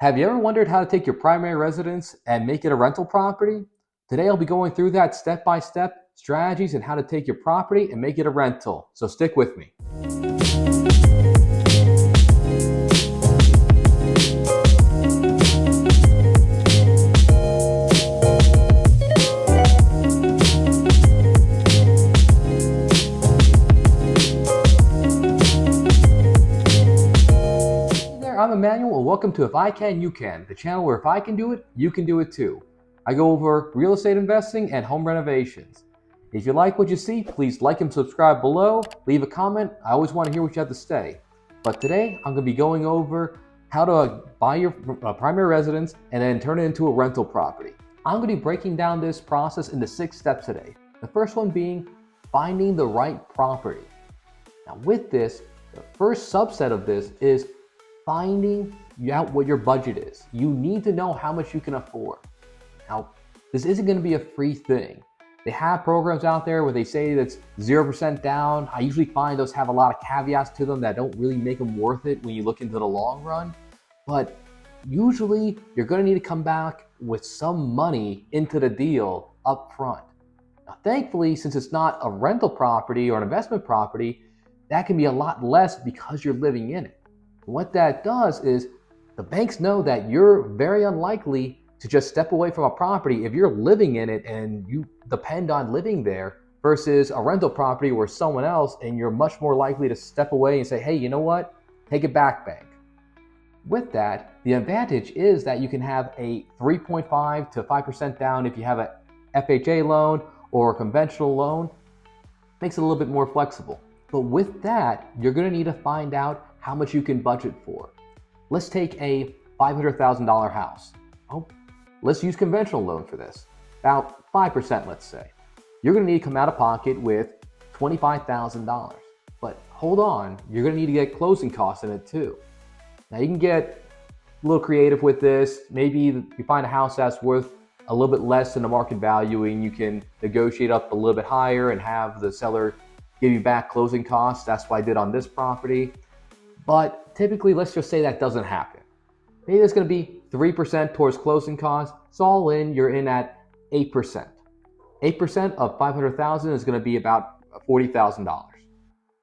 Have you ever wondered how to take your primary residence and make it a rental property? Today I'll be going through that step by step strategies and how to take your property and make it a rental. So stick with me. I'm Emmanuel, and welcome to If I Can, You Can, the channel where if I can do it, you can do it too. I go over real estate investing and home renovations. If you like what you see, please like and subscribe below. Leave a comment. I always want to hear what you have to say. But today, I'm going to be going over how to buy your primary residence and then turn it into a rental property. I'm going to be breaking down this process into 6 steps today. The first one being finding the right property. Now with this, the first subset of this is finding out what your budget is. You need to know how much you can afford. Now, this isn't going to be a free thing. They have programs out there where they say that's 0% down. I usually find those have a lot of caveats to them that don't really make them worth it when you look into the long run. But usually you're going to need to come back with some money into the deal up front. Now, thankfully, since it's not a rental property or an investment property, that can be a lot less because you're living in it. What that does is the banks know that you're very unlikely to just step away from a property if you're living in it and you depend on living there versus a rental property where someone else and you're much more likely to step away and say, hey, you know what? Take it back, bank. With that, the advantage is that you can have a 3.5 to 5% down if you have a FHA loan or a conventional loan. Makes it a little bit more flexible. But with that, you're going to need to find out how much you can budget for. Let's take a $500,000 house. Oh, let's use conventional loan for this. About 5%, let's say. You're going to need to come out of pocket with $25,000. But hold on, you're going to need to get closing costs in it too. Now you can get a little creative with this. Maybe you find a house that's worth a little bit less than the market value and you can negotiate up a little bit higher and have the seller give you back closing costs. That's what I did on this property. But typically, let's just say that doesn't happen. Maybe there's going to be 3% towards closing costs. It's all in, you're in at 8%. 8% of $500,000 is going to be about $40,000.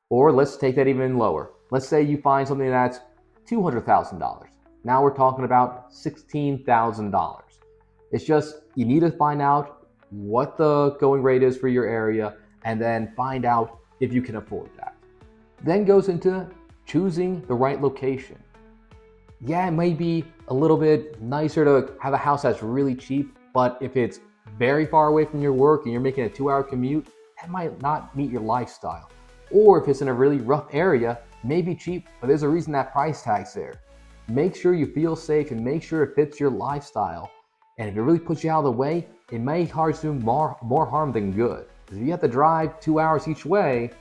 Or let's take that even lower. Let's say you find something that's $200,000. Now we're talking about $16,000. It's just, you need to find out what the going rate is for your area and then find out if you can afford that. Then goes into choosing the right location. Yeah, it may be a little bit nicer to have a house that's really cheap, but if it's very far away from your work and you're making a 2-hour commute, that might not meet your lifestyle. Or if it's in a really rough area, it may be cheap, but there's a reason that price tag's there. Make sure you feel safe and make sure it fits your lifestyle. And if it really puts you out of the way, it may do more harm than good. If you have to drive 2 hours each way,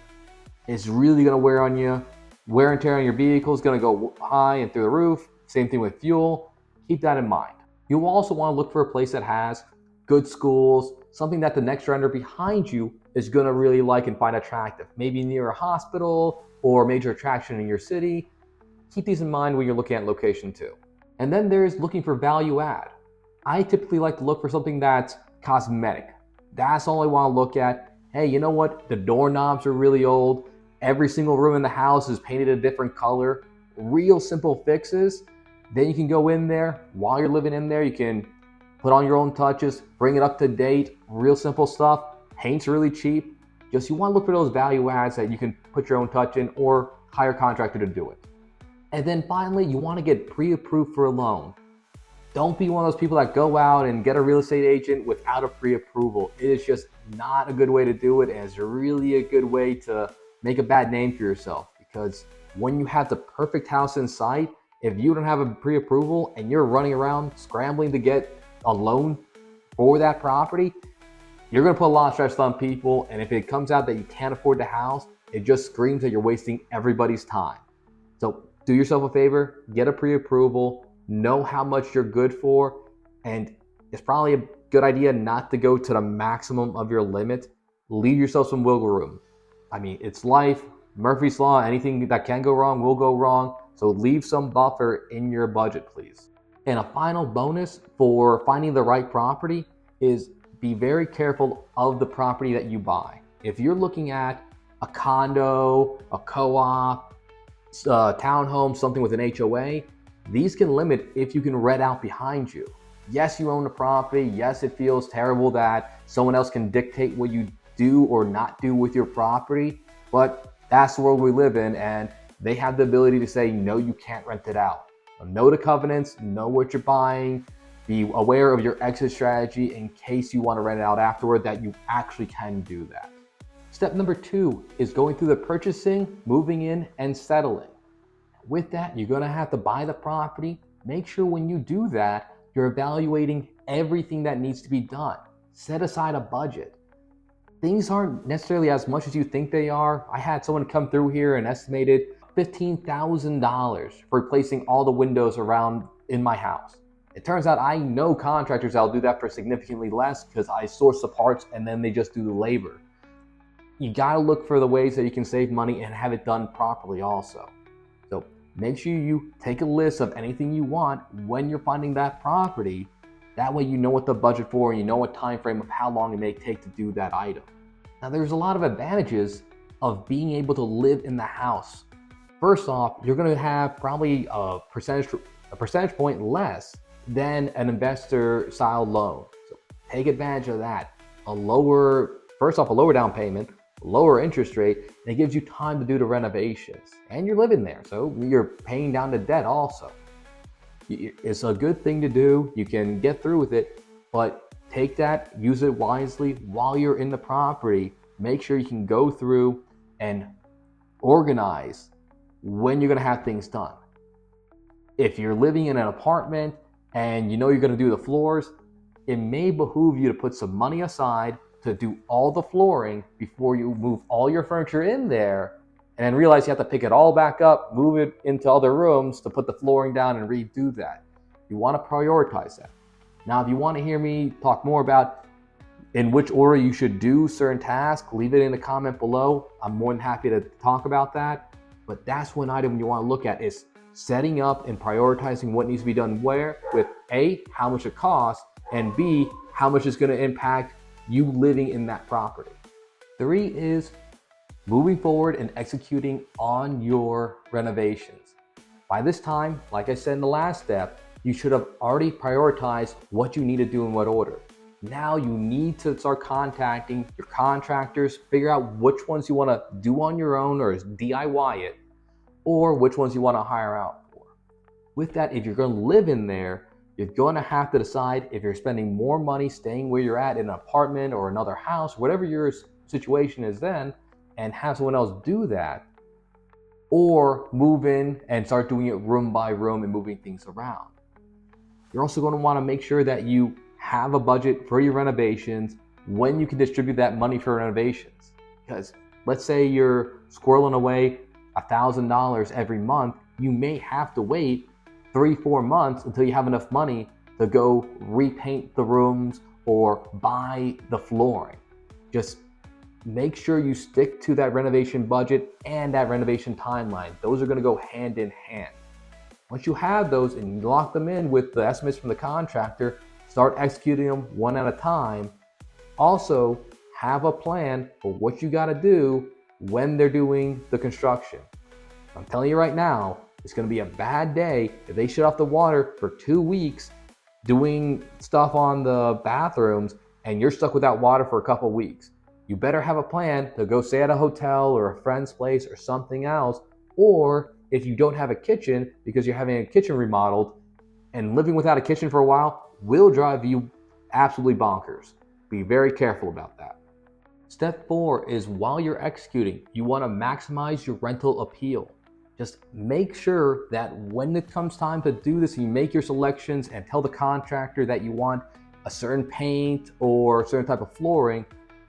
it's really gonna wear on you. Wear and tear on your vehicle is going to go high and through the roof. Same thing with fuel. Keep that in mind. You'll also want to look for a place that has good schools, something that the next renter behind you is going to really like and find attractive. Maybe near a hospital or a major attraction in your city. Keep these in mind when you're looking at location too. And then there's looking for value add. I typically like to look for something that's cosmetic. That's all I want to look at. Hey, you know what? The doorknobs are really old. Every single room in the house is painted a different color. Real simple fixes. Then you can go in there. While you're living in there, you can put on your own touches, bring it up to date. Real simple stuff. Paint's really cheap. Just you want to look for those value adds that you can put your own touch in or hire a contractor to do it. And then finally, you want to get pre-approved for a loan. Don't be one of those people that go out and get a real estate agent without a pre-approval. It is just not a good way to do it, and it's really a good way to make a bad name for yourself, because when you have the perfect house in sight, if you don't have a pre-approval and you're running around scrambling to get a loan for that property, you're going to put a lot of stress on people. And if it comes out that you can't afford the house, it just screams that you're wasting everybody's time. So do yourself a favor, get a pre-approval, know how much you're good for, and it's probably a good idea not to go to the maximum of your limit. Leave yourself some wiggle room. I mean, it's life. Murphy's Law, anything that can go wrong will go wrong. So leave some buffer in your budget, please. And a final bonus for finding the right property is be very careful of the property that you buy. If you're looking at a condo, a co-op, townhome, something with an HOA, these can limit if you can rent out behind you. Yes, you own the property. Yes, it feels terrible that someone else can dictate what you do or not do with your property, but that's the world we live in, and they have the ability to say, no, you can't rent it out. Know the covenants, know what you're buying, be aware of your exit strategy in case you want to rent it out afterward, that you actually can do that. Step number 2 is going through the purchasing, moving in, and settling. With that, you're going to have to buy the property. Make sure when you do that, you're evaluating everything that needs to be done. Set aside a budget. Things aren't necessarily as much as you think they are. I had someone come through here and estimated $15,000 for replacing all the windows around in my house. It turns out I know contractors that'll do that for significantly less because I source the parts and then they just do the labor. You gotta look for the ways that you can save money and have it done properly also. So make sure you take a list of anything you want when you're finding that property. That way you know what to budget for and you know what time frame of how long it may take to do that item. Now there's a lot of advantages of being able to live in the house. First off, you're going to have probably a percentage point less than an investor style loan. So take advantage of that. First off, a lower down payment, lower interest rate, and it gives you time to do the renovations. And you're living there, so you're paying down the debt also. It's a good thing to do. You can get through with it, but take that, use it wisely while you're in the property. Make sure you can go through and organize when you're going to have things done. If you're living in an apartment and you know you're going to do the floors, it may behoove you to put some money aside to do all the flooring before you move all your furniture in there and then realize you have to pick it all back up, move it into other rooms to put the flooring down and redo that. You want to prioritize that. Now, if you want to hear me talk more about in which order you should do certain tasks, leave it in the comment below. I'm more than happy to talk about that. But that's one item you want to look at is setting up and prioritizing what needs to be done where with A, how much it costs, and B, how much is going to impact you living in that property. 3 is moving forward and executing on your renovations. By this time, like I said in the last step, you should have already prioritized what you need to do in what order. Now you need to start contacting your contractors, figure out which ones you want to do on your own or DIY it, or which ones you want to hire out for. With that, if you're going to live in there, you're going to have to decide if you're spending more money staying where you're at in an apartment or another house, whatever your situation is then, and have someone else do that, or move in and start doing it room by room and moving things around. You're also going to want to make sure that you have a budget for your renovations when you can distribute that money for renovations. Because let's say you're squirreling away $1,000 every month, you may have to wait 3-4 months until you have enough money to go repaint the rooms or buy the flooring. Just make sure you stick to that renovation budget and that renovation timeline. Those are going to go hand in hand. Once you have those and you lock them in with the estimates from the contractor, start executing them one at a time. Also, have a plan for what you got to do when they're doing the construction. I'm telling you right now, it's going to be a bad day if they shut off the water for 2 weeks doing stuff on the bathrooms and you're stuck without water for a couple weeks. You better have a plan to go stay at a hotel or a friend's place or something else. Or if you don't have a kitchen because you're having a kitchen remodeled, and living without a kitchen for a while will drive you absolutely bonkers. Be very careful about that. Step 4 is while you're executing, you want to maximize your rental appeal. Just make sure that when it comes time to do this, you make your selections and tell the contractor that you want a certain paint or a certain type of flooring,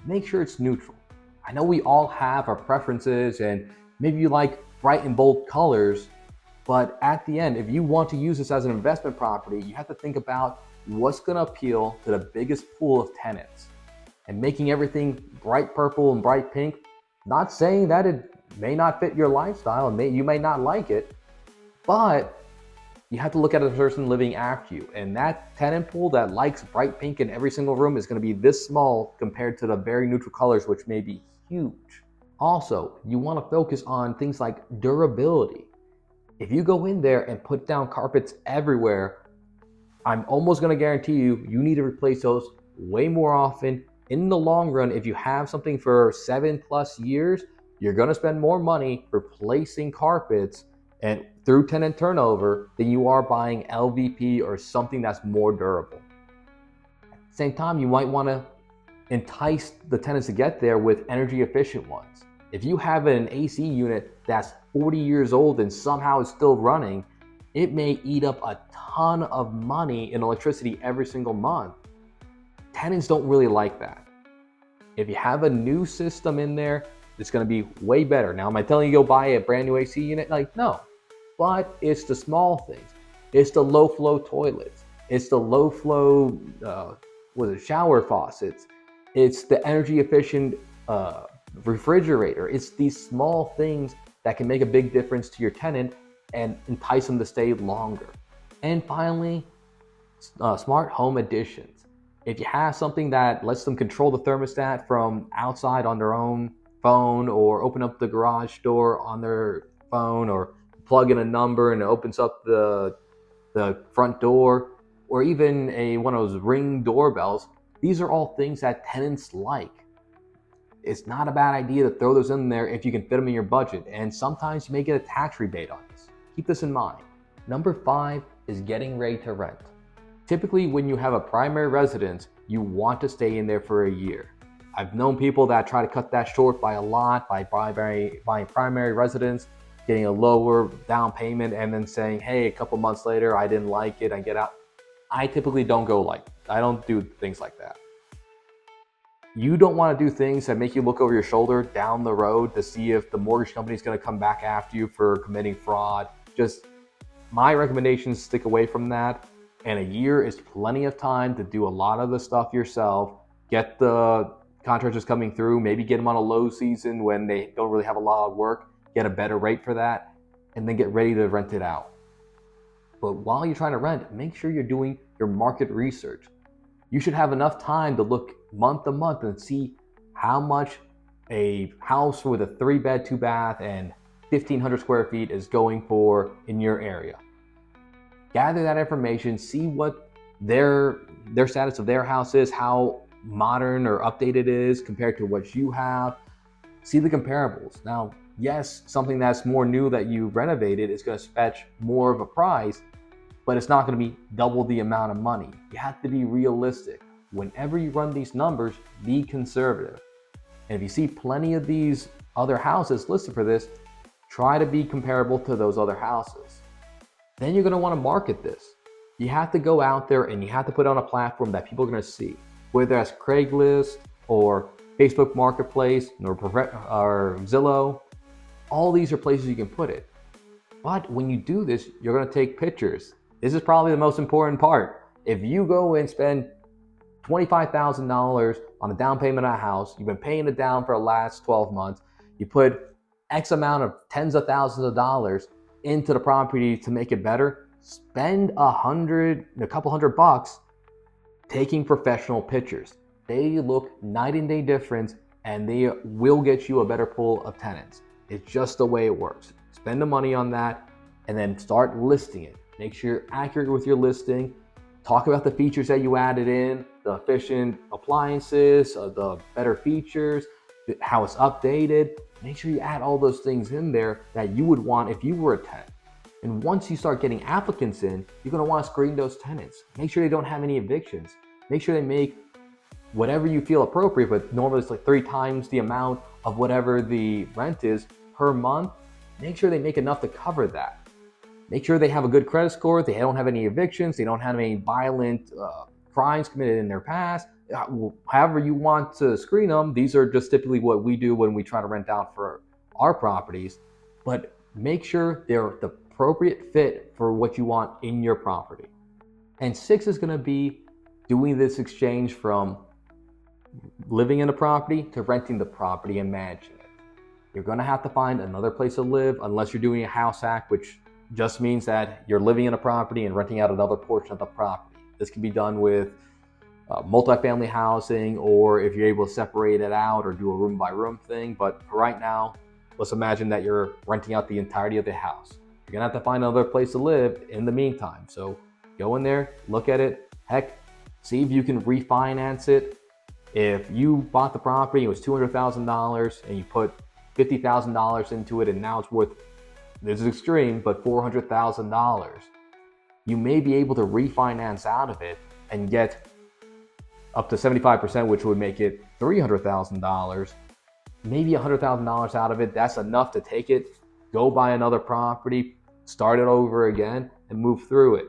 make sure it's neutral. I know we all have our preferences and maybe you like bright and bold colors, but at the end, if you want to use this as an investment property, you have to think about what's going to appeal to the biggest pool of tenants. And making everything bright purple and bright pink, not saying that it may not fit your lifestyle and you may not like it, but you have to look at a person living after you. And that tenant pool that likes bright pink in every single room is going to be this small compared to the very neutral colors, which may be huge. Also, you want to focus on things like durability. If you go in there and put down carpets everywhere, I'm almost going to guarantee you need to replace those way more often. In the long run, if you have something for 7+ years, you're going to spend more money replacing carpets and through tenant turnover than you are buying LVP or something that's more durable. At the same time, you might want to entice the tenants to get there with energy efficient ones. If you have an AC unit that's 40 years old and somehow is still running, it may eat up a ton of money in electricity every single month. Tenants don't really like that. If you have a new system in there, it's going to be way better. Now, am I telling you go buy a brand new AC unit? Like, no. But it's the small things. It's the low flow toilets. It's the low flow shower faucets. It's the energy efficient refrigerator. It's these small things that can make a big difference to your tenant and entice them to stay longer. And finally, smart home additions. If you have something that lets them control the thermostat from outside on their own phone, or open up the garage door on their phone, or plug in a number and it opens up the front door, or even one of those Ring doorbells, these are all things that tenants like. It's not a bad idea to throw those in there if you can fit them in your budget, and sometimes you may get a tax rebate on this. Keep this in mind. Number 5 is getting ready to rent. Typically, when you have a primary residence, you want to stay in there for a year. I've known people that try to cut that short by a lot by buying primary residence, getting a lower down payment, and then saying, hey, a couple months later, I didn't like it, I get out. I typically don't go like that. I don't do things like that. You don't want to do things that make you look over your shoulder down the road to see if the mortgage company is going to come back after you for committing fraud. Just my recommendation is stick away from that. And a year is plenty of time to do a lot of the stuff yourself. Get the contractors coming through, maybe get them on a low season when they don't really have a lot of work, get a better rate for that, and then get ready to rent it out. But while you're trying to rent, make sure you're doing your market research. You should have enough time to look month to month and see how much a house with a 3-bed, 2-bath, and 1,500 square feet is going for in your area. Gather that information, see what their status of their house is, how modern or updated it is compared to what you have. See the comparables. Now, yes, something that's more new that you renovated is going to fetch more of a price, but it's not going to be double the amount of money. You have to be realistic. Whenever you run these numbers, be conservative. And if you see plenty of these other houses listed for this, try to be comparable to those other houses. Then you're going to want to market this. You have to go out there and you have to put it on a platform that people are going to see, whether that's Craigslist or Facebook Marketplace or Zillow. All these are places you can put it. But when you do this, you're going to take pictures. This is probably the most important part. If you go and spend $25,000 on a down payment on a house, you've been paying it down for the last 12 months, you put X amount of tens of thousands of dollars into the property to make it better, spend a couple $100 taking professional pictures. They look night and day difference, and they will get you a better pool of tenants. It's just the way it works. Spend the money on that and then start listing it. Make sure you're accurate with your listing. Talk about the features that you added in, the efficient appliances, the better features, how it's updated. Make sure you add all those things in there that you would want if you were a tenant. And once you start getting applicants in, you're going to want to screen those tenants. Make sure they don't have any evictions. Make sure they make whatever you feel appropriate, but normally it's like 3 times the amount of whatever the rent is per month. Make sure they make enough to cover that. Make sure they have a good credit score, they don't have any evictions, they don't have any violent crimes committed in their past. However you want to screen them, these are just typically what we do when we try to rent out for our properties. But make sure they're the appropriate fit for what you want in your property. And 6 is going to be doing this exchange from living in a property to renting the property and managing it. You're going to have to find another place to live unless you're doing a house hack, which just means that you're living in a property and renting out another portion of the property. This can be done with multifamily housing, or if you're able to separate it out or do a room by room thing. But for right now, let's imagine that you're renting out the entirety of the house. You're gonna have to find another place to live in the meantime. So go in there, look at it, heck, see if you can refinance it. If you bought the property, it was $200,000 and you put $50,000 into it and now it's worth, this is extreme, but $400,000, you may be able to refinance out of it and get up to 75%, which would make it $300,000, maybe $100,000 out of it. That's enough to take it, go buy another property, start it over again, and move through it.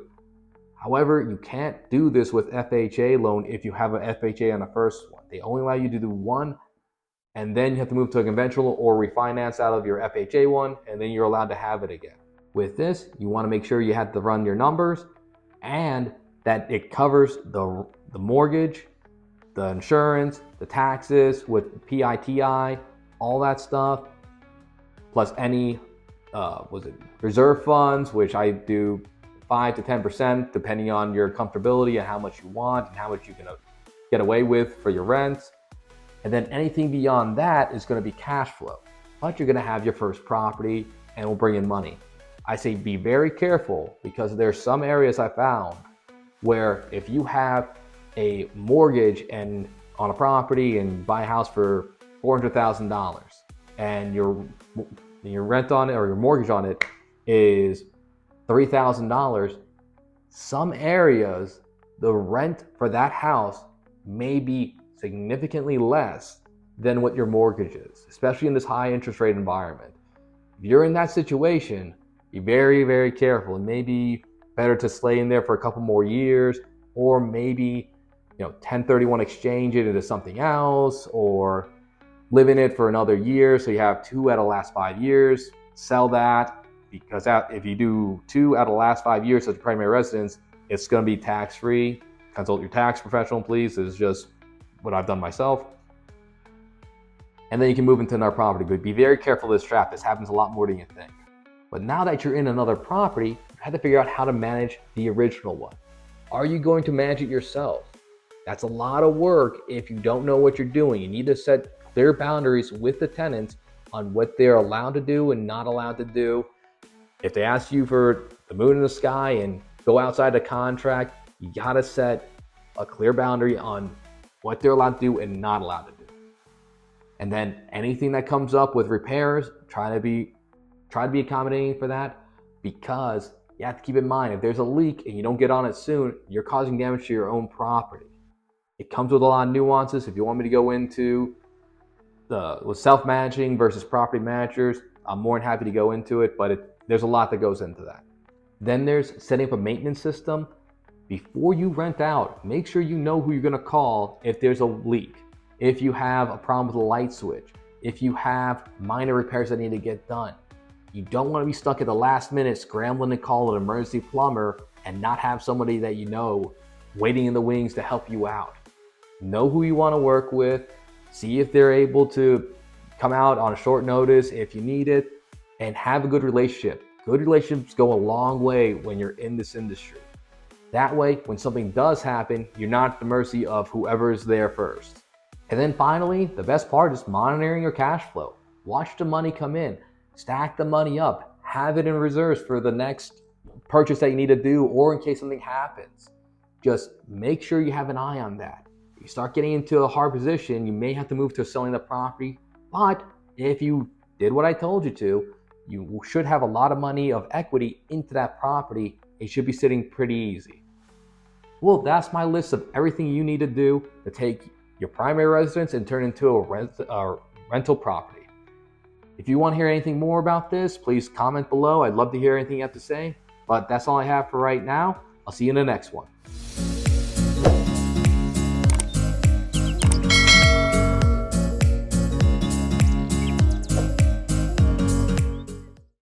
However, you can't do this with FHA loan if you have an FHA on the first one. They only allow you to do one, and then you have to move to a conventional or refinance out of your FHA one, and then you're allowed to have it again. With this, you want to make sure you have to run your numbers and that it covers the mortgage, the insurance, the taxes with PITI, all that stuff, plus any reserve funds, which I do 5 to 10% depending on your comfortability and how much you want and how much you can get away with for your rents. And then anything beyond that is going to be cash flow. But you're going to have your first property and it will bring in money. I say be very careful, because there's some areas I found where if you have a mortgage and on a property and buy a house for $400,000 and your rent on it or your mortgage on it is $3,000, some areas the rent for that house may be significantly less than what your mortgage is, especially in this high interest rate environment. If you're in that situation, be very, very careful. It may be better to stay in there for a couple more years, or maybe 1031 exchange it into something else, or live in it for another year so you have 2 out of the last 5 years. Sell that, because if you do 2 out of the last 5 years as a primary residence, it's going to be tax-free. Consult your tax professional, please. This is just what I've done myself. And then you can move into another property. But be very careful of this trap. This happens a lot more than you think. But now that you're in another property, you have to figure out how to manage the original one. Are you going to manage it yourself? That's a lot of work if you don't know what you're doing. You need to set clear boundaries with the tenants on what they're allowed to do and not allowed to do. If they ask you for the moon in the sky and go outside the contract, you gotta set a clear boundary on what they're allowed to do and not allowed to do. And then anything that comes up with repairs, try to be accommodating for that, because you have to keep in mind, if there's a leak and you don't get on it soon, you're causing damage to your own property. It comes with a lot of nuances. If you want me to go into with self-managing versus property managers, I'm more than happy to go into it, but there's a lot that goes into that. Then there's setting up a maintenance system. Before you rent out, make sure you know who you're gonna call if there's a leak, if you have a problem with a light switch, if you have minor repairs that need to get done. You don't want to be stuck at the last minute scrambling to call an emergency plumber and not have somebody that you know waiting in the wings to help you out. Know who you want to work with, see if they're able to come out on a short notice if you need it, and have a good relationship. Good relationships go a long way when you're in this industry. That way, when something does happen, you're not at the mercy of whoever is there first. And then finally, the best part is monitoring your cash flow. Watch the money come in. Stack the money up, have it in reserves for the next purchase that you need to do, or in case something happens. Just make sure you have an eye on that. If you start getting into a hard position, you may have to move to selling the property, but if you did what I told you to, you should have a lot of money of equity into that property. It should be sitting pretty easy. Well, that's my list of everything you need to do to take your primary residence and turn it into a rental property. If you want to hear anything more about this, please comment below. I'd love to hear anything you have to say. But that's all I have for right now. I'll see you in the next one.